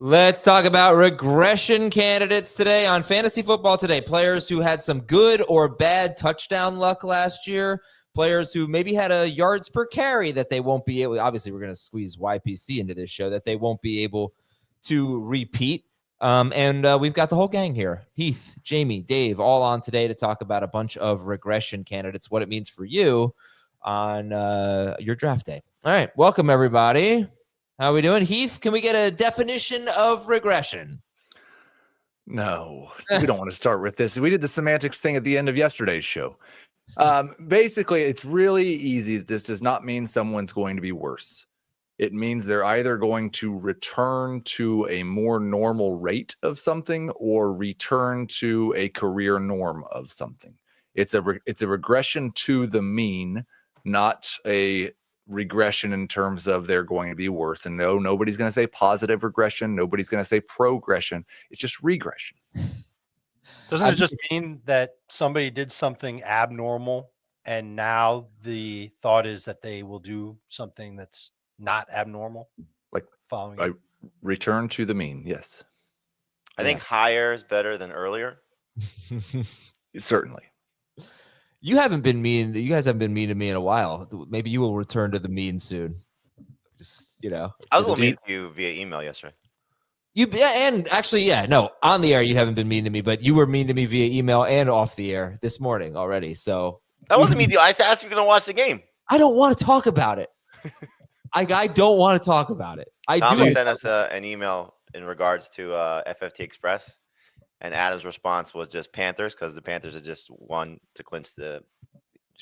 Let's talk about regression candidates today on Fantasy Football Today. Players who had some good or bad touchdown luck last year. Players who maybe had a yards per carry that they won't be able. Obviously, we're going to squeeze YPC into this show that they won't be able to repeat. And we've got the whole gang here. Heath, Jamie, Dave, all on today to talk about a bunch of regression candidates, what it means for you on your draft day. All right. Welcome, everybody. How are we doing? Heath, can we get a definition of regression? No, we don't want to start with this. We did the semantics thing at the end of yesterday's show. Basically, it's really easy. This does not mean someone's going to be worse. It means they're either going to return to a more normal rate of something or return to a career norm of something. It's a regression to the mean, not a regression in terms of they're going to be worse. And no, nobody's going to say positive regression. Nobody's going to say progression. It's just regression. Doesn't it just mean that somebody did something abnormal and now the thought is that they will do something that's not abnormal? Like following I return to the mean. Yes. I think higher is better than earlier. Certainly. You haven't been mean. You guys haven't been mean to me in a while. Maybe you will return to the mean soon. Just, I was a little mean to you via email yesterday. And actually, no, on the air you haven't been mean to me, but you were mean to me via email and off the air this morning already. So that wasn't mean to you. I asked if you're going to watch the game. I don't want to talk about it. I don't want to talk about it. Tom sent us an email in regards to FFT Express. And Adam's response was just Panthers because the Panthers had just won to clinch to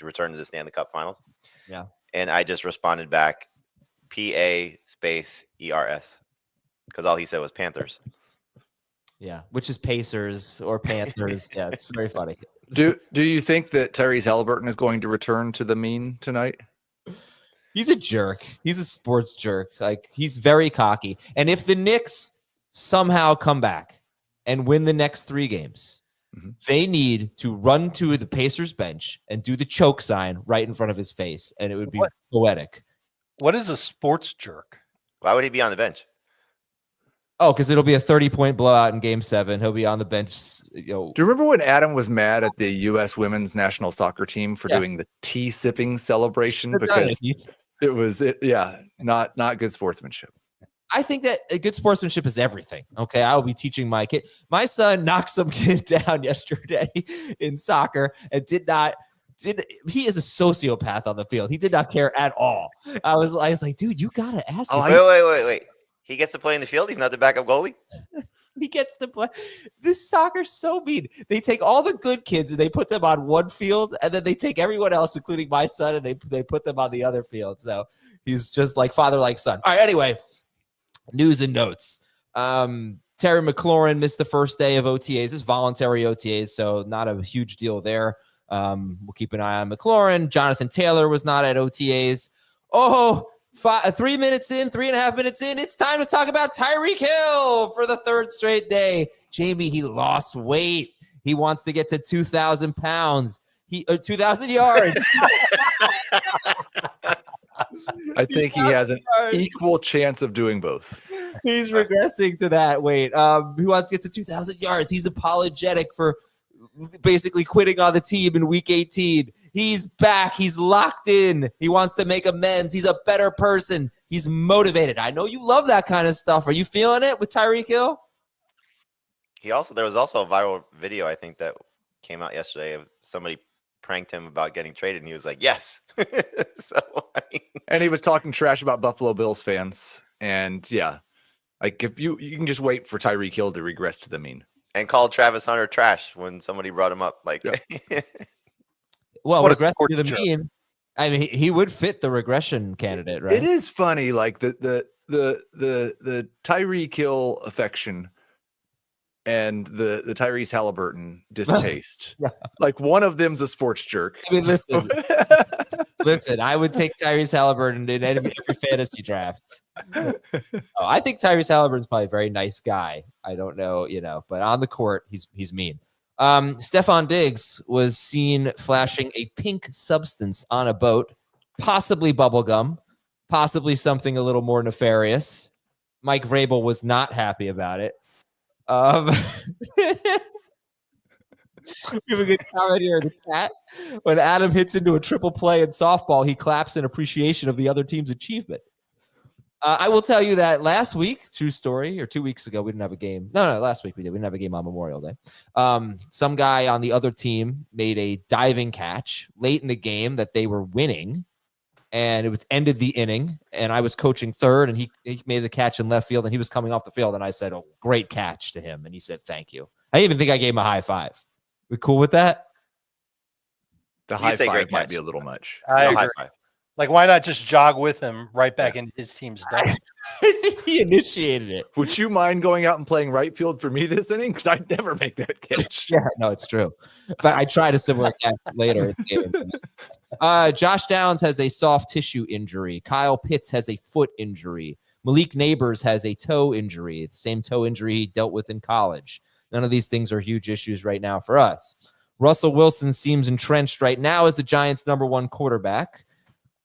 return to the Stanley Cup Finals. Yeah. And I just responded back, PA space ERS, because all he said was Panthers. Yeah, which is Pacers or Panthers. Yeah, it's very funny. Do you think that Tyrese Halliburton is going to return to the mean tonight? He's a jerk. He's a sports jerk. Like, he's very cocky. And if the Knicks somehow come back and win the next 3 games, they need to run to the Pacers bench and do the choke sign right in front of his face, and it would be poetic. What is a sports jerk? Why would he be on the bench? Oh, because it'll be a 30-point blowout in Game 7. He'll be on the bench. Do you remember when Adam was mad at the U.S. women's national soccer team for doing the tea sipping celebration? Because it was not good sportsmanship. I think that good sportsmanship is everything. Okay, I will be teaching my kid. My son knocked some kid down yesterday in soccer and he is a sociopath on the field. He did not care at all. I was like, dude, you gotta ask him. Wait. He gets to play in the field. He's not the backup goalie. He gets to play. This soccer's so mean. They take all the good kids and they put them on one field, and then they take everyone else, including my son, and they put them on the other field. So he's just like father, like son. All right, anyway, news and notes. Terry McLaurin missed the first day of OTAs. It's voluntary OTAs, so not a huge deal there. We'll keep an eye on McLaurin. Jonathan Taylor was not at OTAs. 3 minutes in, 3.5 minutes in, it's time to talk about Tyreek Hill for the 3rd straight day. Jamie, he lost weight. He wants to get to 2,000 pounds. 2,000 yards. I think he has an equal chance of doing both. He's regressing to that weight. He wants to get to 2,000 yards. He's apologetic for basically quitting on the team in week 18. He's back. He's locked in. He wants to make amends. He's a better person. He's motivated. I know you love that kind of stuff. Are you feeling it with Tyreek Hill? There was also a viral video, I think, that came out yesterday of somebody pranked him about getting traded, and he was like, yes. And he was talking trash about Buffalo Bills fans. And like if you can just wait for Tyreek Hill to regress to the mean. And called Travis Hunter trash when somebody brought him up. Like, well, regress to the mean. I mean, he would fit the regression candidate, right? It is funny, like the Tyreek Hill affection and the Tyrese Halliburton distaste. Like one of them's a sports jerk. I mean, listen, I would take Tyrese Halliburton in every fantasy draft. I think Tyrese Halliburton's probably a very nice guy. I don't know, but on the court, he's mean. Stephon Diggs was seen flashing a pink substance on a boat, possibly bubble gum, possibly something a little more nefarious. Mike Vrabel was not happy about it. We have a good comment here in the chat. When Adam hits into a triple play in softball, he claps in appreciation of the other team's achievement. I will tell you that last week, true story, or 2 weeks ago, we didn't have a game. No, last week we did. We didn't have a game on Memorial Day. Some guy on the other team made a diving catch late in the game that they were winning, and it was ended the inning, and I was coaching third, and he made the catch in left field, and he was coming off the field, and I said, "Oh, great catch" to him, and he said, "Thank you." I didn't even think I gave him a high five. We cool with that? The You high could say five great might catch. be a little much. I No agree. high five. Like, why not just jog with him right back into his team's done? I think he initiated it. Would you mind going out and playing right field for me this inning? Because I'd never make that catch. Yeah, no, it's true. But I tried a similar catch later. Josh Downs has a soft tissue injury. Kyle Pitts has a foot injury. Malik Neighbors has a toe injury. It's the same toe injury he dealt with in college. None of these things are huge issues right now for us. Russell Wilson seems entrenched right now as the Giants' #1 quarterback.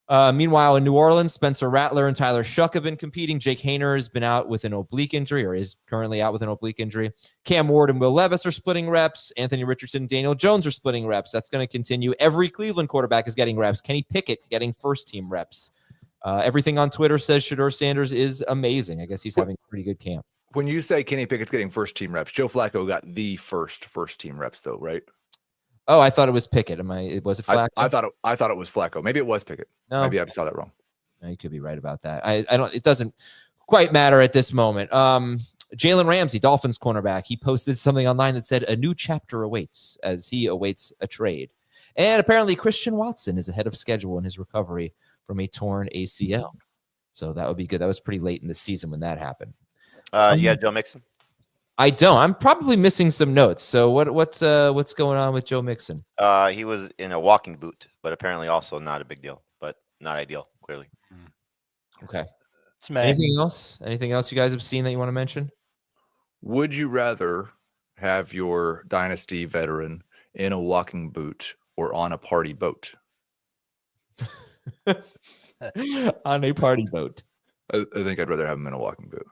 Meanwhile, in New Orleans, Spencer Rattler and Tyler Shuck have been competing. Jake Haener has been out with an oblique injury, or is currently out with an oblique injury. Cam Ward and Will Levis are splitting reps. Anthony Richardson and Daniel Jones are splitting reps. That's going to continue. Every Cleveland quarterback is getting reps. Kenny Pickett getting first-team reps. Everything on Twitter says Shedeur Sanders is amazing. I guess he's having a pretty good camp. When you say Kenny Pickett's getting first-team reps, Joe Flacco got the first-team reps, though, right? Oh, I thought it was Pickett. Was it Flacco? I thought it was Flacco. Maybe it was Pickett. No. Maybe I saw that wrong. No, you could be right about that. I don't. It doesn't quite matter at this moment. Jalen Ramsey, Dolphins cornerback, he posted something online that said a new chapter awaits as he awaits a trade. And apparently Christian Watson is ahead of schedule in his recovery from a torn ACL. So that would be good. That was pretty late in the season when that happened. You have Joe Mixon? I don't. I'm probably missing some notes. So what's going on with Joe Mixon? He was in a walking boot, but apparently also not a big deal, but not ideal, clearly. Okay. It's May. Anything else? Anything else you guys have seen that you want to mention? Would you rather have your dynasty veteran in a walking boot or on a party boat? On a party boat. I think I'd rather have him in a walking boot.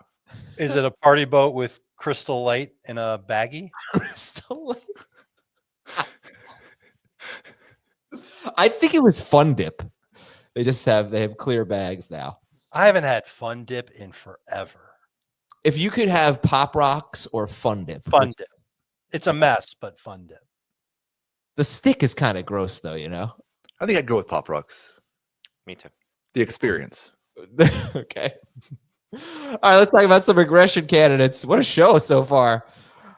Is it a party boat with Crystal Light in a baggie? Crystal Light. I think it was Fun Dip. They have clear bags now. I haven't had Fun Dip in forever. If you could have Pop Rocks or Fun Dip. Fun Dip. It's a mess, but Fun Dip. The stick is kind of gross though, you know? I think I'd go with Pop Rocks. Me too. The experience. Okay. All right, let's talk about some regression candidates. What a show so far.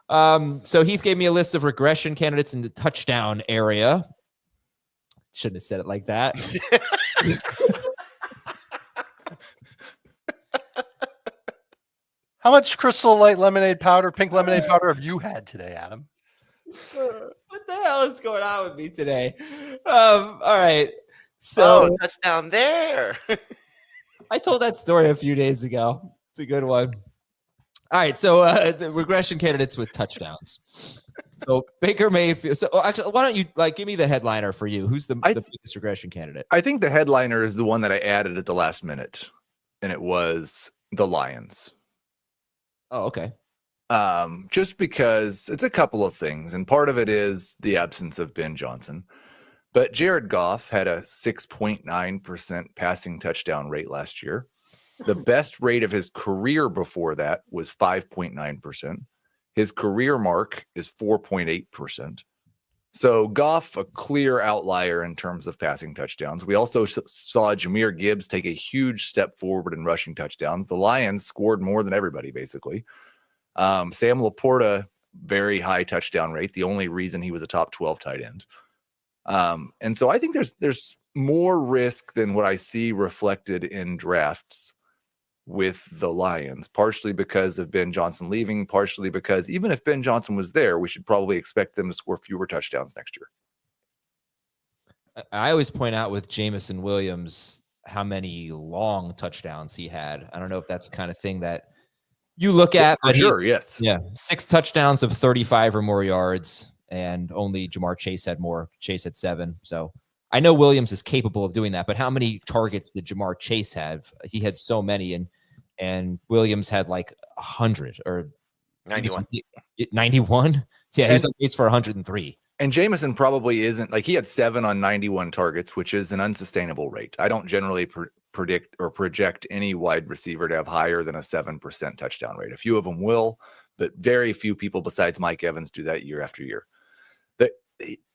So Heath gave me a list of regression candidates in the touchdown area. Shouldn't have said it like that. How much Crystal Light lemonade powder, pink lemonade powder have you had today, Adam? What the hell is going on with me today? All right. So Touchdown there. I told that story a few days ago. It's a good one. All right. So the regression candidates with touchdowns. So Baker Mayfield. So actually, why don't you give me the headliner for you? Who's the biggest regression candidate? I think the headliner is the one that I added at the last minute, and it was the Lions. Oh, okay. Just because it's a couple of things, and part of it is the absence of Ben Johnson. But Jared Goff had a 6.9% passing touchdown rate last year. The best rate of his career before that was 5.9%. His career mark is 4.8%. So Goff, a clear outlier in terms of passing touchdowns. We also saw Jahmyr Gibbs take a huge step forward in rushing touchdowns. The Lions scored more than everybody, basically. Sam Laporta, very high touchdown rate. The only reason he was a top 12 tight end. And so I think there's more risk than what I see reflected in drafts with the Lions, partially because of Ben Johnson leaving, partially because even if Ben Johnson was there, we should probably expect them to score fewer touchdowns next year. I always point out with Jamison Williams how many long touchdowns he had. I don't know if that's the kind of thing that you look at. For sure, yes. Yeah, 6 touchdowns of 35 or more yards, and only Jamar Chase had more. Chase had 7. So I know Williams is capable of doing that, but how many targets did Jamar Chase have? He had so many, and and Williams had like 100 or 91. 91. Yeah, he was on pace for 103. And Jameson probably isn't like he had 7 on 91 targets, which is an unsustainable rate. I don't generally predict or project any wide receiver to have higher than a 7% touchdown rate. A few of them will, but very few people besides Mike Evans do that year after year.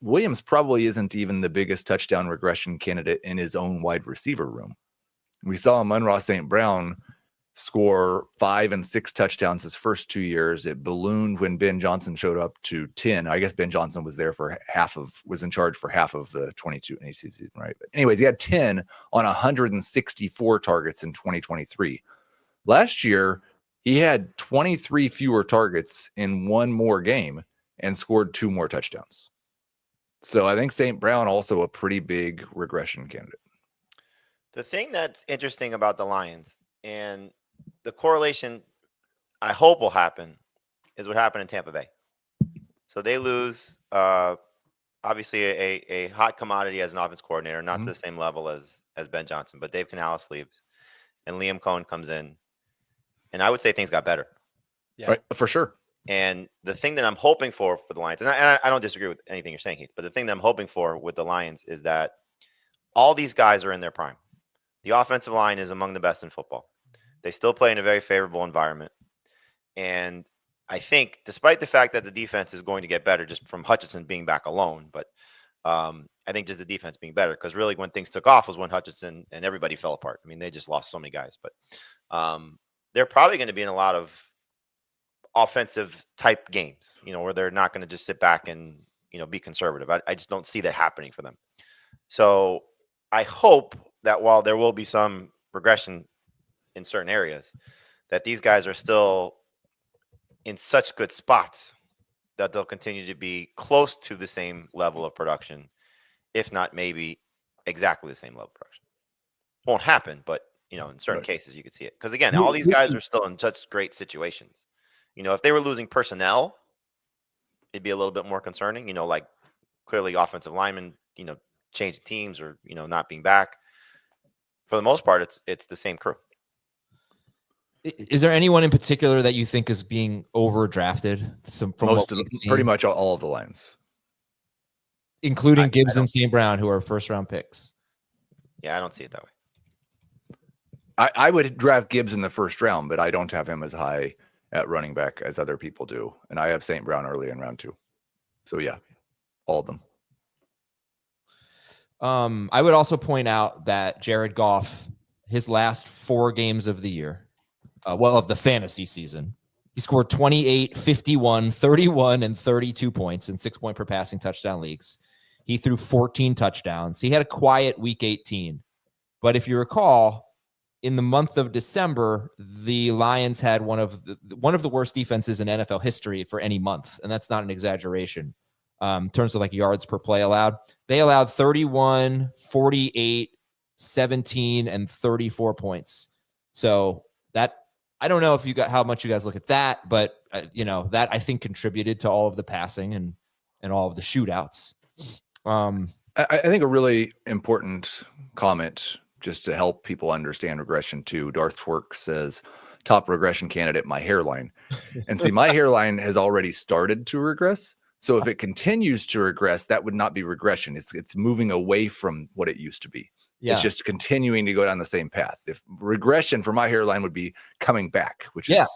Williams probably isn't even the biggest touchdown regression candidate in his own wide receiver room. We saw Amon-Ra St. Brown score 5 and 6 touchdowns his first 2 years. It ballooned when Ben Johnson showed up to 10. I guess Ben Johnson was there for was in charge for half of the 22 season, right? But anyways, he had 10 on 164 targets in 2023. Last year, he had 23 fewer targets in one more game and scored 2 more touchdowns. So I think St. Brown also a pretty big regression candidate. The thing that's interesting about the Lions and the correlation I hope will happen is what happened in Tampa Bay. So they lose, obviously, a hot commodity as an offense coordinator, not to the same level as Ben Johnson, but Dave Canales leaves, and Liam Cohen comes in. And I would say things got better. Yeah, right, for sure. And the thing that I'm hoping for the Lions, and I don't disagree with anything you're saying, Heath, but the thing that I'm hoping for with the Lions is that all these guys are in their prime. The offensive line is among the best in football. They still play in a very favorable environment. And I think, despite the fact that the defense is going to get better just from Hutchinson being back alone, but I think just the defense being better, because really when things took off was when Hutchinson and everybody fell apart. I mean, they just lost so many guys. But they're probably going to be in a lot of offensive type games, where they're not going to just sit back and, be conservative. I just don't see that happening for them. So I hope that while there will be some regression in certain areas, that these guys are still in such good spots that they'll continue to be close to the same level of production, if not maybe exactly the same level of production. Won't happen, but in certain cases you could see it. Because again, all these guys are still in such great situations. If they were losing personnel, it'd be a little bit more concerning, like clearly offensive linemen, changing teams or, not being back. For the most part, it's the same crew. Is there anyone in particular that you think is being overdrafted? Pretty much all of the Lions, including Gibbs and St. Brown, who are first-round picks. Yeah, I don't see it that way. I would draft Gibbs in the first round, but I don't have him as high at running back as other people do, and I have St. Brown early in round 2. So yeah, all of them. I would also point out that Jared Goff, his last 4 games of the year, of the fantasy season, he scored 28, 51, 31, and 32 points in 6-point per passing touchdown leagues. He threw 14 touchdowns. He had a quiet week 18. But if you recall, in the month of December, the Lions had one of the worst defenses in NFL history for any month. And that's not an exaggeration. In terms of like yards per play allowed, they allowed 31, 48, 17, and 34 points. So that, I don't know if how much you guys look at that, but that I think contributed to all of the passing and all of the shootouts. I think a really important comment just to help people understand regression too. Darth Twerk says, top regression candidate, my hairline. And see, my hairline has already started to regress. So if it continues to regress, that would not be regression. It's moving away from what it used to be. Yeah. It's just continuing to go down the same path. If regression for my hairline would be coming back, which is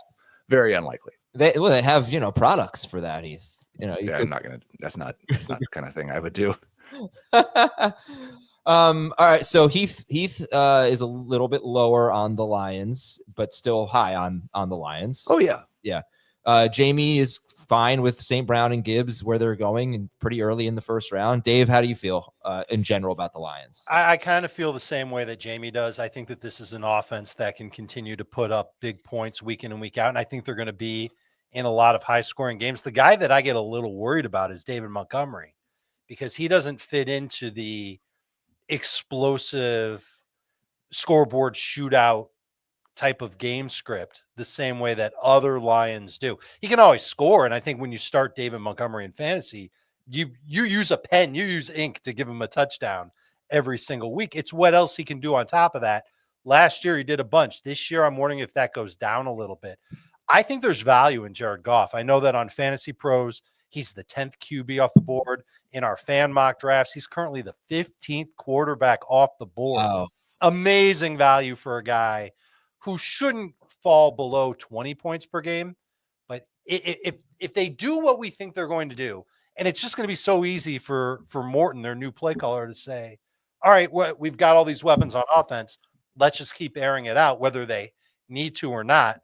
very unlikely. They have, products for that, Heath. I'm not going to, that's not the kind of thing I would do. All right. So Heath is a little bit lower on the Lions, but still high on the Lions. Oh yeah. Yeah. Jamie is fine with St. Brown and Gibbs where they're going and pretty early in the first round. Dave, how do you feel in general about the Lions? I kind of feel the same way that Jamie does. I think that this is an offense that can continue to put up big points week in and week out. And I think they're going to be in a lot of high scoring games. The guy that I get a little worried about is David Montgomery, because he doesn't fit into the explosive scoreboard shootout type of game script the same way that other Lions do. He can always score, and I think when you start David Montgomery in fantasy, you use a pen, you use ink to give him a touchdown every single week. It's what else he can do on top of that. Last year, he did a bunch. This year, I'm wondering if that goes down a little bit. I think there's value in Jared Goff. I know that on Fantasy Pros, he's the 10th QB off the board. In our fan mock drafts, he's currently the 15th quarterback off the board. Wow. Amazing value for a guy who shouldn't fall below 20 points per game. But if they do what we think they're going to do, and it's just going to be so easy for Morton, their new play caller, to say, all right, we've got all these weapons on offense. Let's just keep airing it out, whether they need to or not.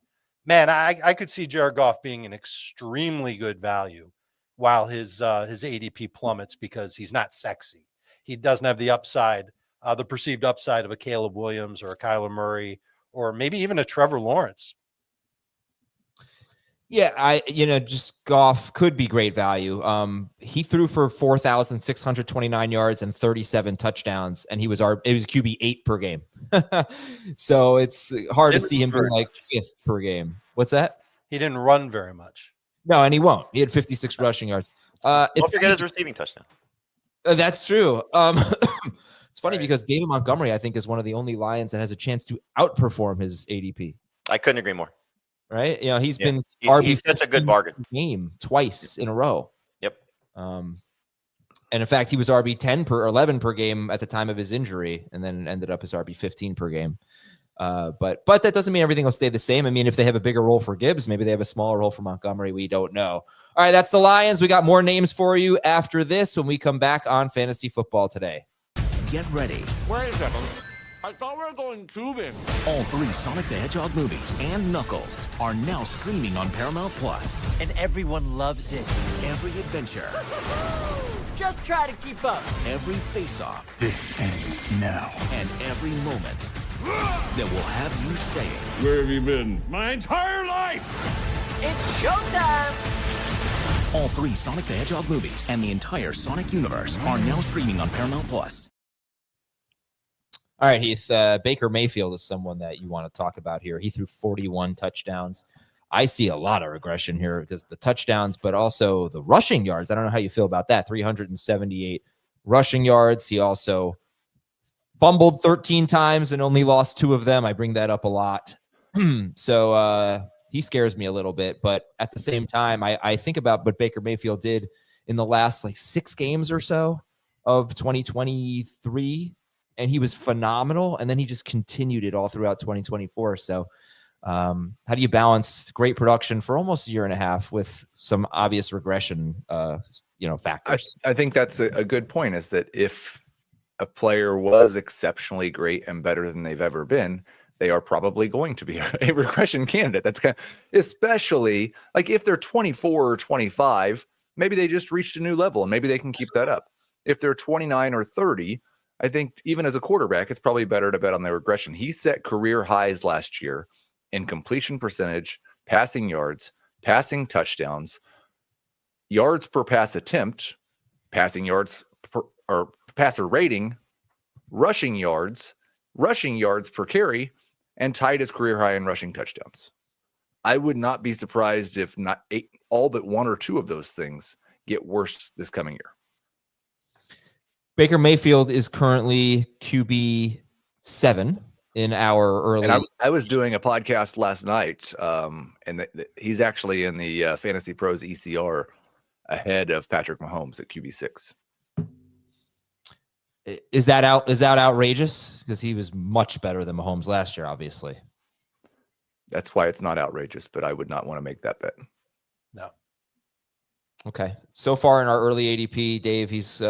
Man, I could see Jared Goff being an extremely good value while his ADP plummets because he's not sexy. He doesn't have the upside, the perceived upside of a Caleb Williams or a Kyler Murray or maybe even a Trevor Lawrence. Yeah, just Goff could be great value. He threw for 4,629 yards and 37 touchdowns, and it was QB 8 per game. So it's hard to see him being like 5th per game. What's that? He didn't run very much. No, and he won't. He had 56 rushing yards. Don't forget his receiving touchdown. That's true. It's funny because David Montgomery, I think, is one of the only Lions that has a chance to outperform his ADP. I couldn't agree more. Right? He's been he's such a good bargain. Game twice in a row. Yep. And in fact, he was RB 10 or 11 per game at the time of his injury, and then ended up as RB 15 per game. But that doesn't mean everything will stay the same. I mean, if they have a bigger role for Gibbs, maybe they have a smaller role for Montgomery. We don't know. All right, that's the Lions. We got more names for you after this when we come back on Fantasy Football Today. Get ready. Wait a second. I thought we were going tubing. All 3 Sonic the Hedgehog movies and Knuckles are now streaming on Paramount Plus. And everyone loves it. Every adventure, Just try to keep up. every face-off, This ends now. and every moment that will have you saying, Where have you been? My entire life! It's showtime. all 3 Sonic the Hedgehog movies and the entire Sonic universe are now streaming on Paramount Plus. All right, Heath. Baker Mayfield is someone that you want to talk about here. He threw 41 touchdowns. I see a lot of regression here because the touchdowns, but also the rushing yards. I don't know how you feel about that. 378 rushing yards. He also fumbled 13 times and only lost 2 of them. I bring that up a lot. So he scares me a little bit. But at the same time, I think about what Baker Mayfield did in the last 6 games or so of 2023. And he was phenomenal. And then he just continued it all throughout 2024. So how do you balance great production for almost a year and a half with some obvious regression, factors? I think that's a good point, is that if a player was exceptionally great and better than they've ever been, they are probably going to be a regression candidate. That's especially like if they're 24 or 25, maybe they just reached a new level and maybe they can keep that up. If they're 29 or 30, I think even as a quarterback, it's probably better to bet on their regression. He set career highs last year in completion percentage, passing yards, passing touchdowns, yards per pass attempt, passing yards or passer rating, rushing yards per carry, and tied his career high in rushing touchdowns. I would not be surprised if not all but 1 or 2 of those things get worse this coming year. Baker Mayfield is currently QB 7 in our early. And I was doing a podcast last night, and he's actually in the Fantasy Pros ECR ahead of Patrick Mahomes at QB 6. Is that outrageous? Because he was much better than Mahomes last year, obviously. That's why it's not outrageous, but I would not want to make that bet. No. Okay. So far in our early ADP, Dave, he's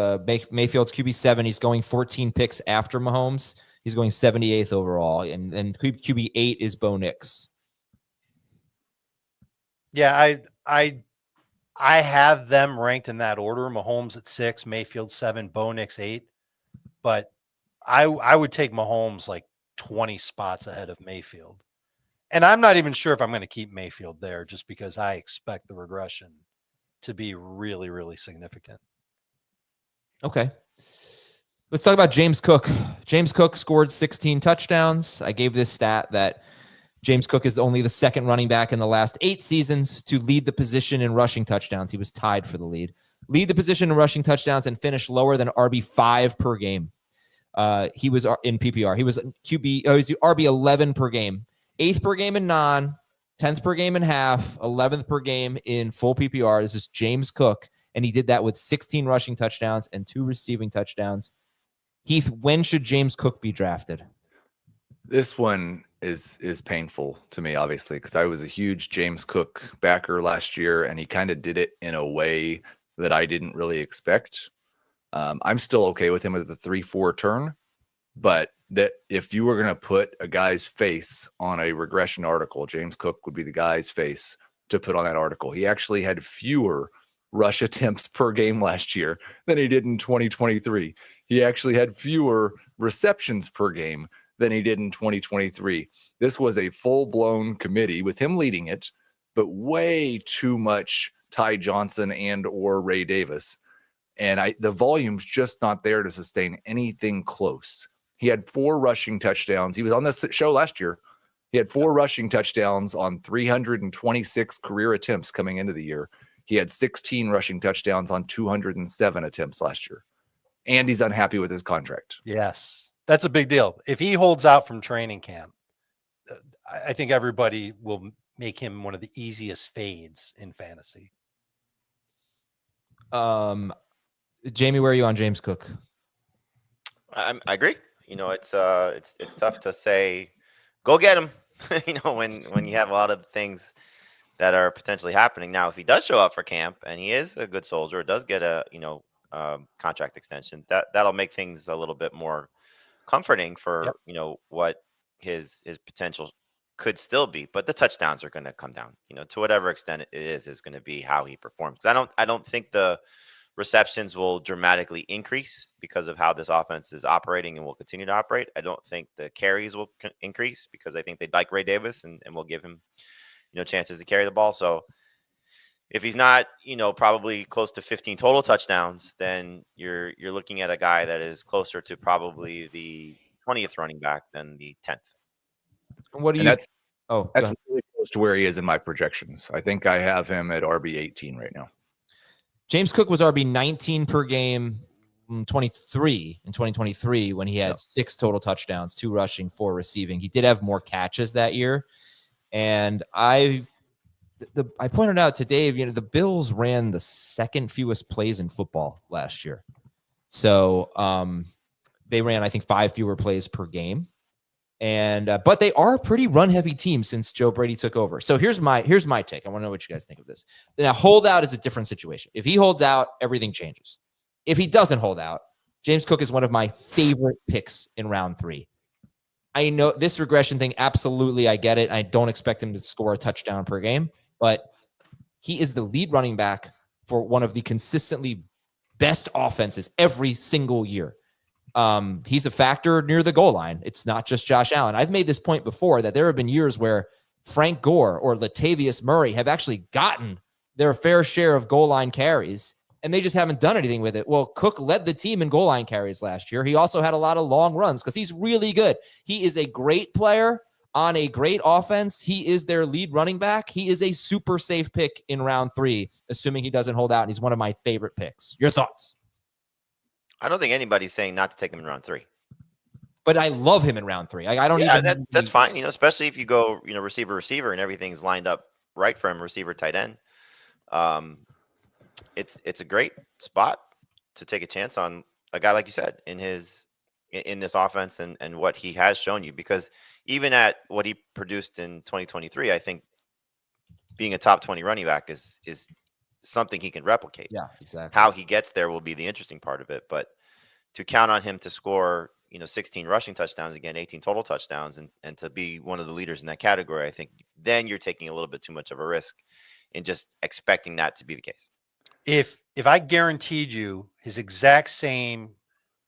Mayfield's QB 7. He's going 14 picks after Mahomes. He's going 78th overall, and QB 8 is Bo Nix. Yeah, I have them ranked in that order. Mahomes at 6, Mayfield 7, Bo Nix 8. But I would take Mahomes 20 spots ahead of Mayfield. And I'm not even sure if I'm going to keep Mayfield there just because I expect the regression to be really, really significant. Okay. Let's talk about James Cook. James Cook scored 16 touchdowns. I gave this stat that James Cook is only the 2nd running back in the last 8 seasons to lead the position in rushing touchdowns. He was tied for the lead the position in rushing touchdowns and finished lower than RB5 per game. He was in PPR. He was QB. Oh, he's RB 11 per game, 8th per game in non, 10th per game in half, 11th per game in full PPR. This is James Cook, and he did that with 16 rushing touchdowns and 2 receiving touchdowns. Heath, when should James Cook be drafted? This one is painful to me, obviously, because I was a huge James Cook backer last year, and he kind of did it in a way that I didn't really expect. I'm still okay with him at the 3-4 turn, but that if you were going to put a guy's face on a regression article, James Cook would be the guy's face to put on that article. He actually had fewer rush attempts per game last year than he did in 2023. He actually had fewer receptions per game than he did in 2023. This was a full-blown committee with him leading it, but way too much Ty Johnson and or Ray Davis. And the volume's just not there to sustain anything close. He had 4 rushing touchdowns. He was on this show last year. He had 4 rushing touchdowns on 326 career attempts coming into the year. He had 16 rushing touchdowns on 207 attempts last year. And he's unhappy with his contract. Yes. That's a big deal. If he holds out from training camp, I think everybody will make him one of the easiest fades in fantasy. Jamie, where are you on James Cook? I agree. It's tough to say, go get him. When you have a lot of things that are potentially happening. Now, if he does show up for camp and he is a good soldier, does get a contract extension, that'll make things a little bit more comforting for what his potential could still be. But the touchdowns are going to come down, to whatever extent it is going to be how he performs. Because I don't think the receptions will dramatically increase because of how this offense is operating and will continue to operate. I don't think the carries will increase because I think they'd like Ray Davis and will give him chances to carry the ball. So if he's not, probably close to 15 total touchdowns, then you're looking at a guy that is closer to probably the 20th running back than the 10th. What do you? That's ahead. really close to where he is in my projections. I think I have him at RB 18 right now. James Cook was RB 19 per game in 2023 when he had 6 total touchdowns, 2 rushing, 4 receiving. He did have more catches that year, and I pointed out to Dave, the Bills ran the second fewest plays in football last year. So they ran, I think, 5 fewer plays per game. And but they are a pretty run-heavy team since Joe Brady took over. So here's my take. I want to know what you guys think of this. Now, holdout is a different situation. If he holds out, everything changes. If he doesn't hold out, James Cook is one of my favorite picks in round 3. I know this regression thing, absolutely, I get it. I don't expect him to score a touchdown per game. But he is the lead running back for one of the consistently best offenses every single year. He's a factor near the goal line. It's not just Josh Allen. I've made this point before that there have been years where Frank Gore or Latavius Murray have actually gotten their fair share of goal line carries, and they just haven't done anything with it. Well, Cook led the team in goal line carries last year. He also had a lot of long runs because he's really good. He is a great player on a great offense. He is their lead running back. He is a super safe pick in round 3, assuming he doesn't hold out, and he's one of my favorite picks. Your thoughts? I don't think anybody's saying not to take him in round 3. But I love him in round 3. I don't even. That's fine. Especially if you go, receiver, and everything's lined up right for him, receiver, tight end. It's a great spot to take a chance on a guy like you said in this offense and what he has shown you. Because even at what he produced in 2023, I think being a top 20 running back is something he can replicate. Yeah, exactly. How he gets there will be the interesting part of it. But to count on him to score, 16 rushing touchdowns, again, 18 total touchdowns, and to be one of the leaders in that category, I think then you're taking a little bit too much of a risk in just expecting that to be the case. If I guaranteed you his exact same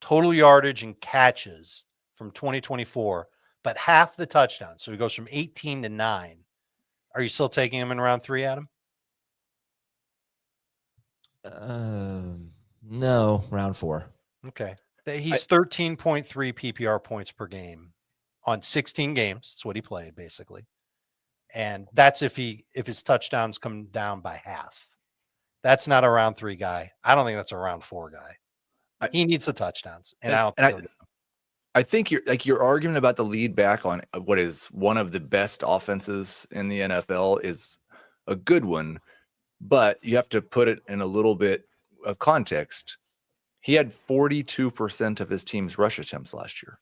total yardage and catches from 2024, but half the touchdowns, so he goes from 18 to 9, are you still taking him in round 3, Adam? No, round 4. Okay. He's 13.3 PPR points per game on 16 games. That's what he played, basically. And that's if his touchdowns come down by half. That's not a round 3 guy. I don't think that's a round 4 guy. He needs the touchdowns, and I don't think he'll get them. I think your argument about the lead back on what is one of the best offenses in the NFL is a good one, but you have to put it in a little bit of context. He had 42% of his team's rush attempts last year.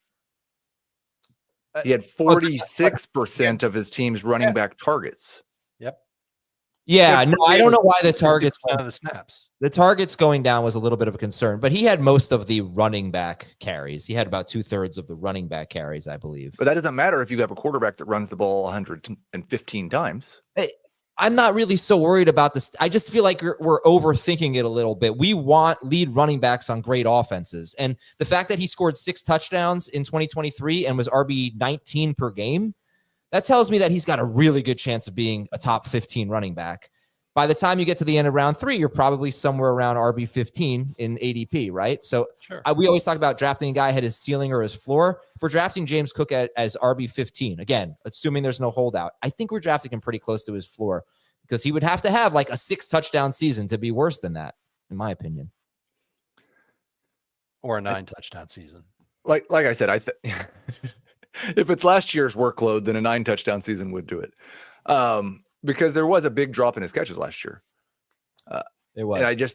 He had 46% of his team's running back targets. Yep. Yeah, no, I don't know why the targets out of the snaps. The targets going down was a little bit of a concern, but he had most of the running back carries. He had about 2/3 of the running back carries, I believe. But that doesn't matter if you have a quarterback that runs the ball 115 times. I'm not really so worried about this. I just feel like we're overthinking it a little bit. We want lead running backs on great offenses. And the fact that he scored 6 touchdowns in 2023 and was RB 19 per game, that tells me that he's got a really good chance of being a top 15 running back. By the time you get to the end of round 3, you're probably somewhere around RB 15 in ADP, right? So Sure. We always talk about drafting a guy at his ceiling or his floor. If we're drafting James Cook as RB 15, again, assuming there's no holdout, I think we're drafting him pretty close to his floor because he would have to have like a 6 touchdown season to be worse than that, in my opinion. Or a 9 touchdown season. Like I said, if it's last year's workload, then a 9 touchdown season would do it. Because there was a big drop in his catches last year. It was. And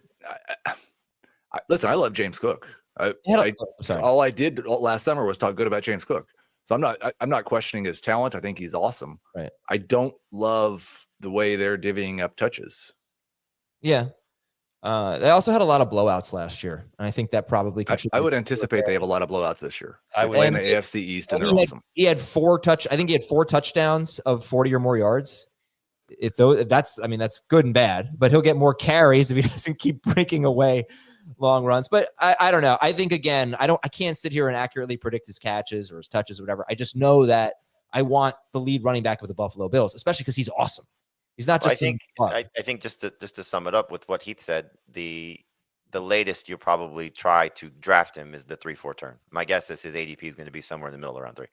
listen, I love James Cook. Sorry. All I did last summer was talk good about James Cook. So I'm not questioning his talent. I think he's awesome. Right. I don't love the way they're divvying up touches. Yeah. They also had a lot of blowouts last year. And I think that probably contributes. I would anticipate they have a lot of blowouts this year. I They would. play in the AFC East, and they're awesome. He had 4 touchdowns of 40 or more yards. That's good and bad, but he'll get more carries if he doesn't keep breaking away long runs. But I don't know. I think again, I can't sit here and accurately predict his catches or his touches or whatever. I just know that I want the lead running back with the Buffalo Bills, especially because he's awesome. He's not just. I think just to sum it up with what Heath said, the latest you'll probably try to draft him is the 3-4 turn. My guess is his ADP is going to be somewhere in the middle of round 3.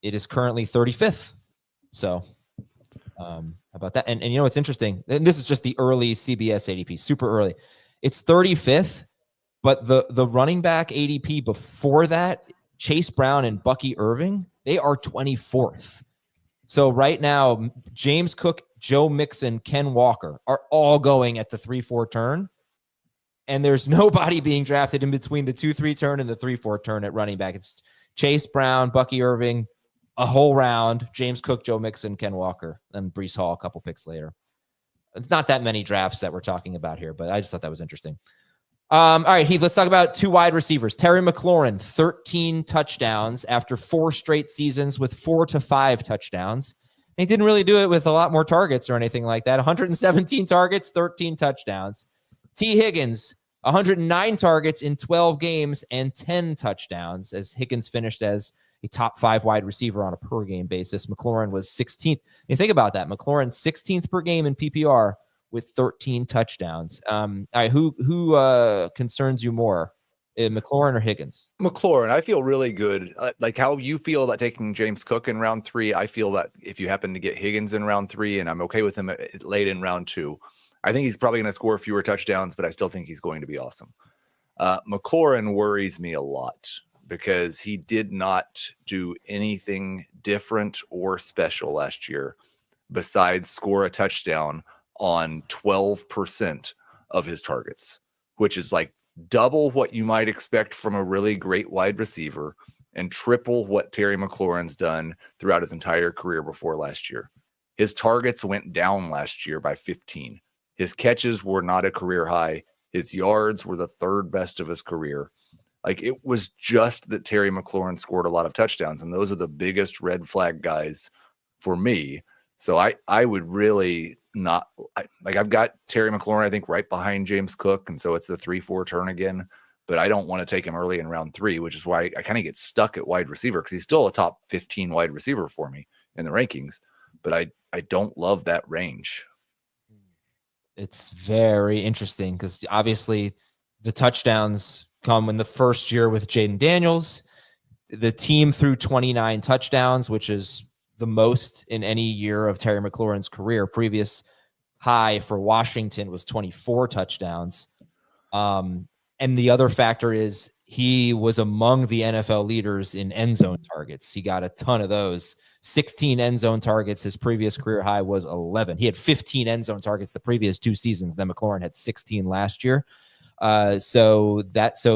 It is currently 35th. So. How about that? And you know what's interesting? And this is just the early CBS ADP, super early. It's 35th, but the running back ADP before that, Chase Brown and Bucky Irving, they are 24th. So right now, James Cook, Joe Mixon, Ken Walker are all going at the 3-4 turn. And there's nobody being drafted in between the 2-3 turn and the 3-4 turn at running back. It's Chase Brown, Bucky Irving, a whole round, James Cook, Joe Mixon, Ken Walker, and Breece Hall a couple picks later. It's not that many drafts that we're talking about here, but I just thought that was interesting. All right, Heath, let's talk about 2 wide receivers. Terry McLaurin, 13 touchdowns after 4 straight seasons with 4 to 5 touchdowns. He didn't really do it with a lot more targets or anything like that. 117 targets, 13 touchdowns. T. Higgins, 109 targets in 12 games and 10 touchdowns as Higgins finished as a top 5 wide receiver on a per game basis. McLaurin was 16th. You think about that. McLaurin 16th per game in PPR with 13 touchdowns. All right, who concerns you more, McLaurin or Higgins? McLaurin, I feel really good. Like how you feel about taking James Cook in round 3, I feel that if you happen to get Higgins in round 3, and I'm okay with him late in round 2, I think he's probably going to score fewer touchdowns, but I still think he's going to be awesome. McLaurin worries me a lot because he did not do anything different or special last year besides score a touchdown on 12% of his targets, which is like double what you might expect from a really great wide receiver and triple what Terry McLaurin's done throughout his entire career before last year. His targets went down last year by 15. His catches were not a career high. His yards were the 3rd best of his career. Like, it was just that Terry McLaurin scored a lot of touchdowns, and those are the biggest red flag guys for me. So I would really not I've got Terry McLaurin, I think, right behind James Cook. And so it's the 3-4 turn again, but I don't want to take him early in round 3, which is why I kind of get stuck at wide receiver because he's still a top 15 wide receiver for me in the rankings, but I don't love that range. It's very interesting because obviously the touchdowns come in the first year with Jaden Daniels. The team threw 29 touchdowns, which is the most in any year of Terry McLaurin's career. Previous high for Washington was 24 touchdowns. And the other factor is he was among the NFL leaders in end zone targets. He got a ton of those. 16 end zone targets. His previous career high was 11. He had 15 end zone targets the previous 2 seasons. Then McLaurin had 16 last year. So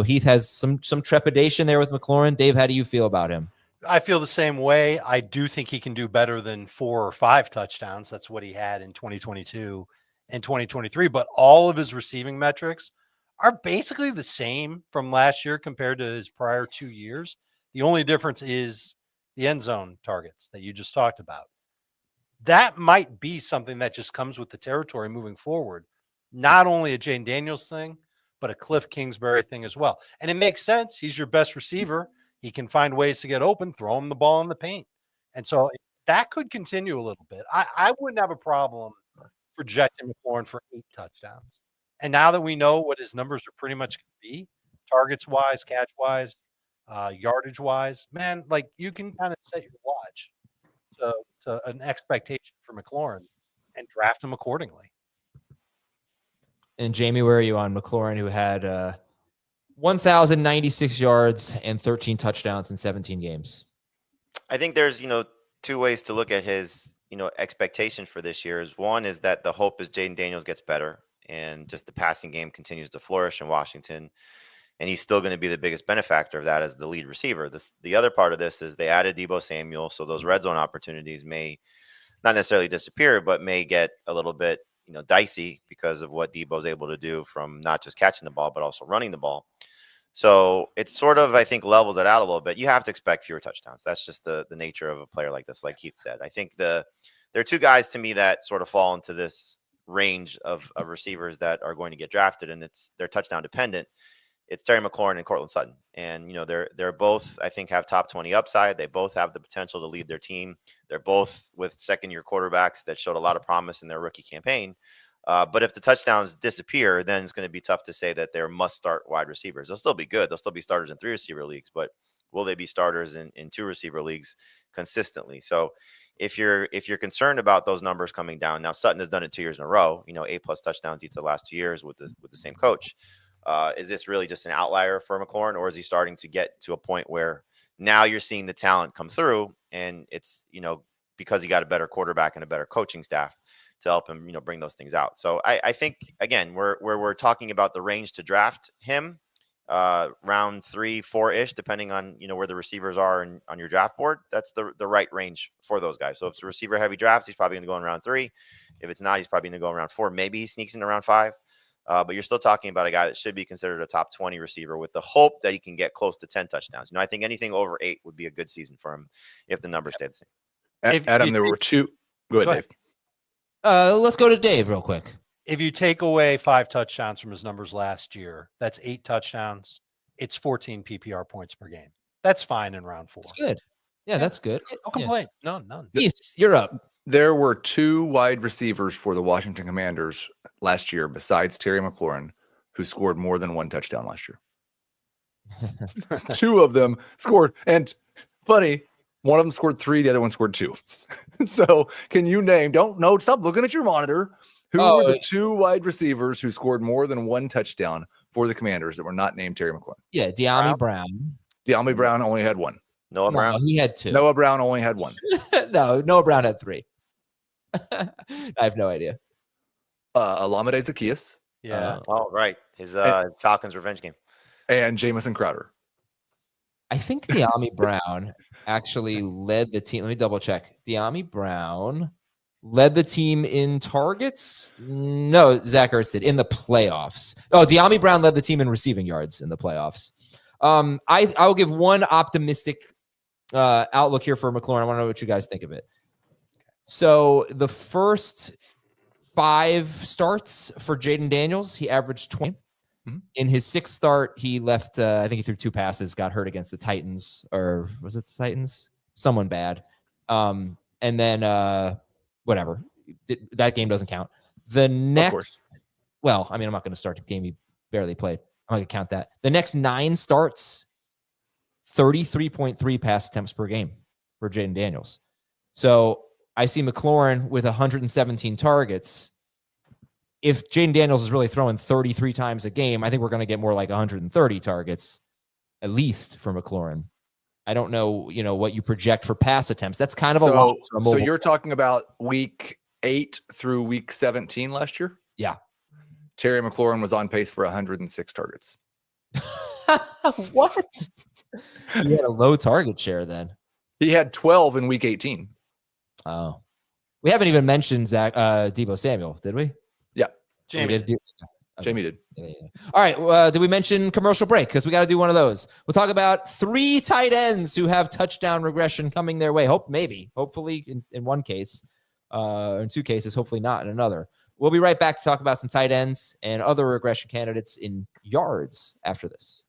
Heath has some trepidation there with McLaurin. Dave, how do you feel about him? I feel the same way. I do think he can do better than 4 or 5 touchdowns. That's what he had in 2022 and 2023. But all of his receiving metrics are basically the same from last year compared to his prior 2 years. The only difference is the end zone targets that you just talked about. That might be something that just comes with the territory moving forward. Not only a Jane Daniels thing, but a Cliff Kingsbury thing as well. And it makes sense. He's your best receiver. He can find ways to get open, throw him the ball in the paint. And so that could continue a little bit. I wouldn't have a problem projecting McLaurin for 8 touchdowns. And now that we know what his numbers are pretty much going to be, targets-wise, catch-wise, yardage-wise, man, like you can kind of set your watch to an expectation for McLaurin and draft him accordingly. And Jamie, where are you on McLaurin, who had 1,096 yards and 13 touchdowns in 17 games? I think there's, 2 ways to look at his, expectation for this year. One is that the hope is Jaden Daniels gets better and just the passing game continues to flourish in Washington. And he's still going to be the biggest benefactor of that as the lead receiver. The other part of this is they added Deebo Samuel. So those red zone opportunities may not necessarily disappear, but may get a little bit, dicey because of what Deebo's able to do from not just catching the ball, but also running the ball. So it's sort of, I think, levels it out a little bit. You have to expect fewer touchdowns. That's just the nature of a player like this, like Keith said. I think there are 2 guys to me that sort of fall into this range of receivers that are going to get drafted, and they're touchdown dependent. It's Terry McLaurin and Cortland Sutton. And, they're both, I think, have top 20 upside. They both have the potential to lead their team. They're both with second-year quarterbacks that showed a lot of promise in their rookie campaign. But if the touchdowns disappear, then it's going to be tough to say that they're must-start wide receivers. They'll still be good. They'll still be starters in 3 receiver leagues, but will they be starters in 2 receiver leagues consistently? So if you're concerned about those numbers coming down, now Sutton has done it 2 years in a row, 8+ touchdowns each of the last 2 years with the same coach. Is this really just an outlier for McLaurin, or is he starting to get to a point where now you're seeing the talent come through, and it's, because he got a better quarterback and a better coaching staff to help him, bring those things out. So I think, again, we're talking about the range to draft him, round 3, 4-ish, depending on, where the receivers are on your draft board. That's the right range for those guys. So if it's a receiver heavy draft, he's probably going to go in round 3. If it's not, he's probably going to go in round 4. Maybe he sneaks into round 5. But you're still talking about a guy that should be considered a top 20 receiver with the hope that he can get close to 10 touchdowns. I think anything over 8 would be a good season for him if the numbers stay the same. Adam, there were 2. Go ahead, Dave. Let's go to Dave real quick. If you take away 5 touchdowns from his numbers last year, that's 8 touchdowns. It's 14 PPR points per game. That's fine in round 4. That's good. Yeah, that's good. No complaints. No, none. Heath, you're up. There were 2 wide receivers for the Washington Commanders last year, besides Terry McLaurin, who scored more than 1 touchdown last year. 2 of them scored. And funny, one of them scored 3, the other one scored 2. So can you name, stop looking at your monitor. Who were the 2 wide receivers who scored more than 1 touchdown for the Commanders that were not named Terry McLaurin? Yeah, De'Ami Brown. De'Ami Brown only had 1. Noah Brown? He had 2. Noah Brown only had 1. No, Noah Brown had 3. I have no idea. Olamide Zaccheaus. Yeah. Right. His Falcons revenge game. And Jamison Crowder. I think De'Ami Brown actually led the team. Let me double check. De'Ami Brown led the team in targets. No, Zach Ertz did in the playoffs. Oh, De'Ami Brown led the team in receiving yards in the playoffs. I will give one optimistic outlook here for McLaurin. I want to know what you guys think of it. So the first 5 starts for Jaden Daniels, he averaged 20. Mm-hmm. In his 6th start, he left, I think he threw 2 passes, got hurt against the Titans, or was it the Titans? Someone bad. And then whatever. That game doesn't count. The next, well, I mean, I'm not going to start the game he barely played. I'm not going to count that. The next 9 starts, 33.3 pass attempts per game for Jaden Daniels. So I see McLaurin with 117 targets. If Jaden Daniels is really throwing 33 times a game, I think we're going to get more like 130 targets at least for McLaurin. I don't know, what you project for pass attempts. That's kind of a lot. So you're talking about week 8 through week 17 last year? Yeah. Terry McLaurin was on pace for 106 targets. What? He had a low target share then. He had 12 in week 18. Oh. We haven't even mentioned Deebo Samuel, did we? Yeah. Jamie. Jamie did. Yeah. All right. Did we mention commercial break? Because we got to do one of those. We'll talk about 3 tight ends who have touchdown regression coming their way. Hopefully in one case, in 2 cases, hopefully not in another. We'll be right back to talk about some tight ends and other regression candidates in yards after this.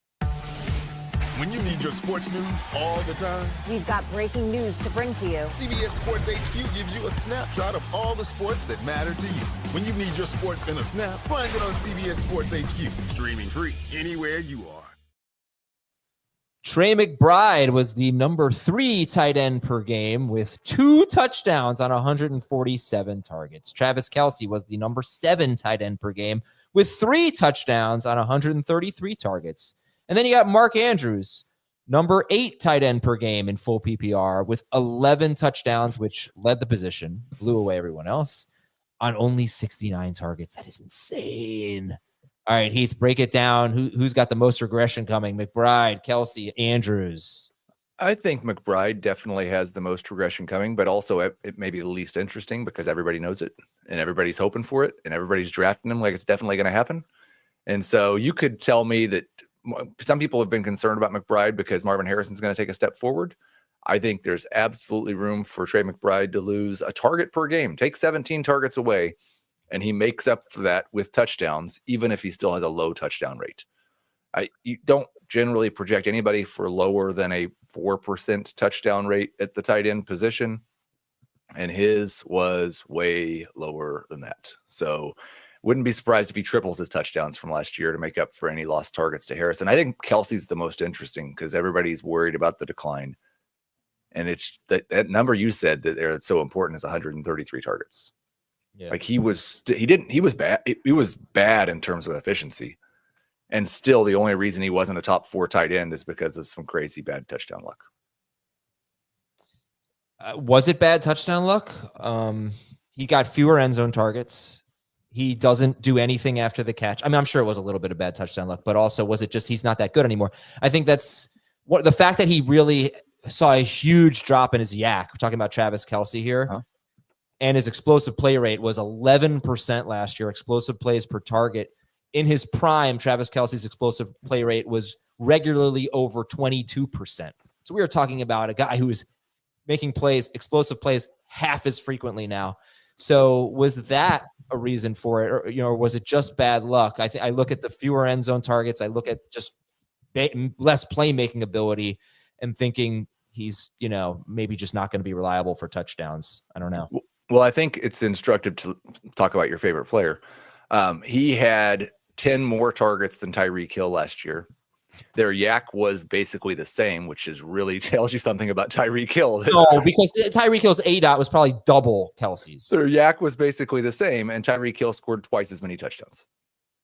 When you need your sports news all the time, we've got breaking news to bring to you. CBS Sports HQ gives you a snapshot of all the sports that matter to you. When you need your sports in a snap, find it on CBS Sports HQ, streaming free anywhere you are. Trey McBride was the number 3 tight end per game with 2 touchdowns on 147 targets. Travis Kelce was the number 7 tight end per game with 3 touchdowns on 133 targets. And then you got Mark Andrews, number 8 tight end per game in full PPR with 11 touchdowns, which led the position, blew away everyone else on only 69 targets. That is insane. All right, Heath, break it down. Who's got the most regression coming? McBride, Kelce, Andrews. I think McBride definitely has the most regression coming, but also it may be the least interesting because everybody knows it and everybody's hoping for it and everybody's drafting him like it's definitely going to happen. And so you could tell me that some people have been concerned about McBride because Marvin Harrison's going to take a step forward. I think there's absolutely room for Trey McBride to lose a target per game, take 17 targets away, and he makes up for that with touchdowns, even if he still has a low touchdown rate. You don't generally project anybody for lower than a 4% touchdown rate at the tight end position, and his was way lower than that. So wouldn't be surprised if he triples his touchdowns from last year to make up for any lost targets to Harrison. I think Kelce's the most interesting because everybody's worried about the decline. And it's that number you said that it's so important is 133 targets. Yeah. Like he was bad. He was bad in terms of efficiency. And still the only reason he wasn't a top 4 tight end is because of some crazy bad touchdown luck. Was it bad touchdown luck? He got fewer end zone targets. He doesn't do anything after the catch. I mean, I'm sure it was a little bit of bad touchdown luck, but also was it just he's not that good anymore? I think that's what the fact that he really saw a huge drop in his yak. We're talking about Travis Kelce here. And his explosive play rate was 11% last year, explosive plays per target. In his prime, Travis Kelce's explosive play rate was regularly over 22%. So we are talking about a guy who is making plays, explosive plays, half as frequently now. So was that a reason for it, or was it just bad luck? I look at the fewer end zone targets. I look at just less playmaking ability, and thinking he's maybe just not going to be reliable for touchdowns. I don't know. Well, I think it's instructive to talk about your favorite player. He had 10 more targets than Tyreek Hill last year. Their yak was basically the same, which is really tells you something about Tyreek Hill. No, because Tyreek Hill's ADOT was probably double Kelce's. Their yak was basically the same, and Tyreek Hill scored twice as many touchdowns.